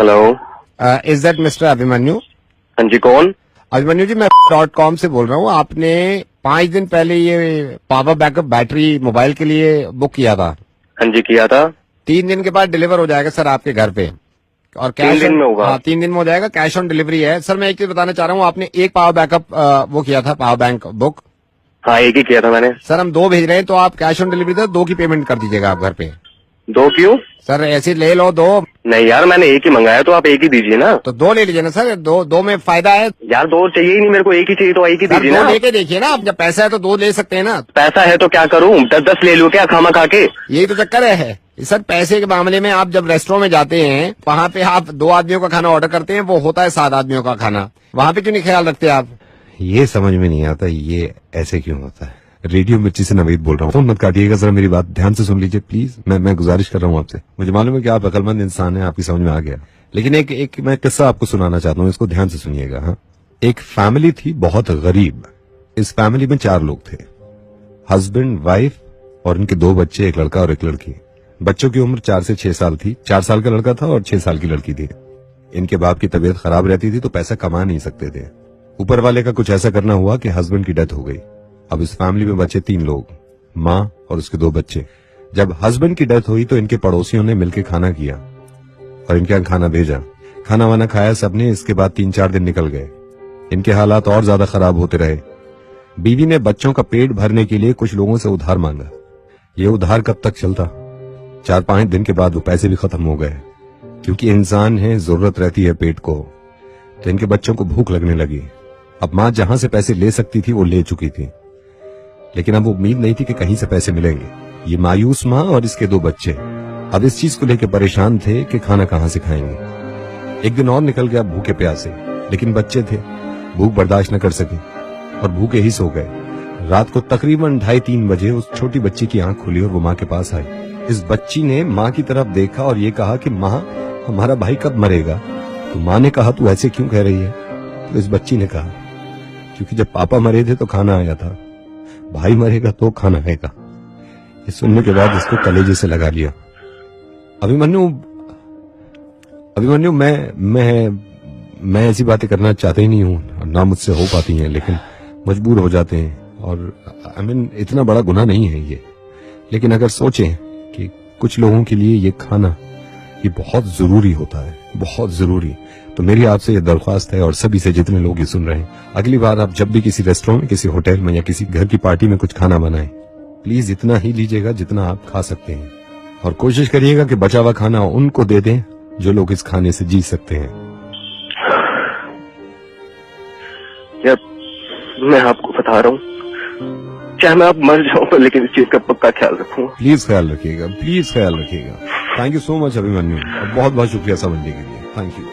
Hello, is that mister Abhimanyu? हाँ जी, कौन? अभिमन्यु जी, मैं .com से बोल रहा हूँ। आपने 5 दिन पहले ये पावर बैकअप बैटरी मोबाइल के लिए बुक किया था। हाँ जी, किया था। 3 दिन के बाद डिलीवर हो जाएगा सर आपके घर पे, और कैश 3 दिन में होगा? हाँ, 3 दिन में हो जाएगा। कैश ऑन डिलीवरी है सर। मैं एक चीज बताना चाह रहा हूँ, आपने एक पावर बैकअप वो किया था, पावर बैंक बुक। हाँ, एक ही किया था मैंने। सर हम 2 भेज रहे हैं, तो आप कैश ऑन डिलीवरी 2 की पेमेंट कर दीजिएगा आप घर पे। 2 क्यों? सर ऐसे ले लो 2। नहीं यार, मैंने एक ही मंगाया, तो आप एक ही दीजिए ना। तो 2 ले लीजिए ना सर, 2 में फायदा है। यार 2 चाहिए ही नहीं मेरे को, एक ही चाहिए, तो एक ही सर दीजिए 2 ना। लेके देखिए ना, आप जब पैसा है तो 2 ले सकते हैं ना। पैसा है तो क्या करूँ, 10-10 ले लूँ क्या खामा खा के? यही तो चक्कर है सर। पैसे के मामले में आप जब रेस्टोरेंट में जाते हैं, वहाँ पे आप 2 आदमियों का खाना ऑर्डर करते हैं, वो होता है 7 आदमियों का खाना। वहाँ पे क्यों नहीं ख्याल रखते आप? ये समझ में नहीं आता, ये ऐसे क्यों होता है। रेडियो मिर्ची से नवीद बोल रहा हूँ। फोन मत काटिएगा, जरा मेरी बात ध्यान से सुन लीजिए प्लीज। मैं गुजारिश कर रहा हूँ आपसे। मुझे मालूम है कि आप अकलमंद इंसान हैं, आपकी समझ में आ गया, लेकिन एक मैं किस्सा आपको सुनाना चाहता हूँ, इसको ध्यान से सुनिएगा। हाँ, एक फैमिली थी बहुत गरीब। इस फैमिली में 4 लोग थे, हस्बैंड, वाइफ और इनके 2 बच्चे, एक लड़का और एक लड़की। बच्चों की उम्र 4 से 6 साल थी। 4 साल का लड़का था और 6 साल की लड़की थी। इनके बाप की तबीयत खराब रहती थी, तो पैसा कमा नहीं सकते थे। ऊपर वाले का कुछ ऐसा करना हुआ कि हस्बैंड की डेथ हो गई। अब इस फैमिली में बचे 3 लोग, माँ और उसके 2 बच्चे। जब हस्बैंड की डेथ हुई तो इनके पड़ोसियों ने मिलकर खाना किया और इनके यहाँ खाना भेजा। खाना वाना खाया सबने। इसके बाद 3-4 दिन निकल गए। इनके हालात और ज्यादा खराब होते रहे। बीवी ने बच्चों का पेट भरने के लिए कुछ लोगों से उधार मांगा। ये उधार कब तक चलता? 4-5 दिन के बाद वो पैसे भी खत्म हो गए। क्योंकि इंसान है, जरूरत रहती है पेट को, तो इनके बच्चों को भूख लगने लगी। अब माँ जहां से पैसे ले सकती थी वो ले चुकी थी, लेकिन अब उम्मीद नहीं थी कि कहीं से पैसे मिलेंगे। ये मायूस माँ और इसके 2 बच्चे अब इस चीज को लेकर परेशान थे कि खाना कहां से खाएंगे। एक दिन और निकल गया भूखे प्यासे, लेकिन बच्चे थे, भूख बर्दाश्त न कर सके और भूखे ही सो गए। रात को तकरीबन 2:30-3 बजे उस छोटी बच्ची की आंख खुली और वो माँ के पास आई। इस बच्ची ने माँ की तरफ देखा और ये कहा कि माँ, हमारा भाई कब मरेगा? तो माँ ने कहा, तू ऐसे क्यों कह रही है? तो इस बच्ची ने कहा, क्योंकि जब पापा मरे थे तो खाना आया था, भाई मरेगा तो खाना आएगा। ये सुनने के बाद इसको कलेजे से लगा लिया। अभिमन्यु, मैं ऐसी बातें करना चाहते ही नहीं हूँ, ना मुझसे हो पाती हैं, लेकिन मजबूर हो जाते हैं। और इतना बड़ा गुनाह नहीं है ये, लेकिन अगर सोचें कि कुछ लोगों के लिए ये खाना ये बहुत जरूरी होता है, बहुत जरूरी, तो मेरी आपसे ये दरख्वास्त है और सभी से, जितने लोग ये सुन रहे हैं, अगली बार आप जब भी किसी रेस्टोरेंट में, किसी होटल में या किसी घर की पार्टी में कुछ खाना बनाएं, प्लीज इतना ही लीजिएगा जितना आप खा सकते हैं, और कोशिश करिएगा कि बचा हुआ खाना उनको दे दें जो लोग इस खाने से जी सकते हैं। यार मैं आपको बता रहा हूँ, चाहे मैं आप मर जाऊँ, लेकिन इस चीज का पक्का ख्याल रखूंगा। प्लीज ख्याल रखिएगा, प्लीज ख्याल रखिएगा। Thank you so much Abhimanyu, और बहुत बहुत शुक्रिया समझने के लिए। Thank you.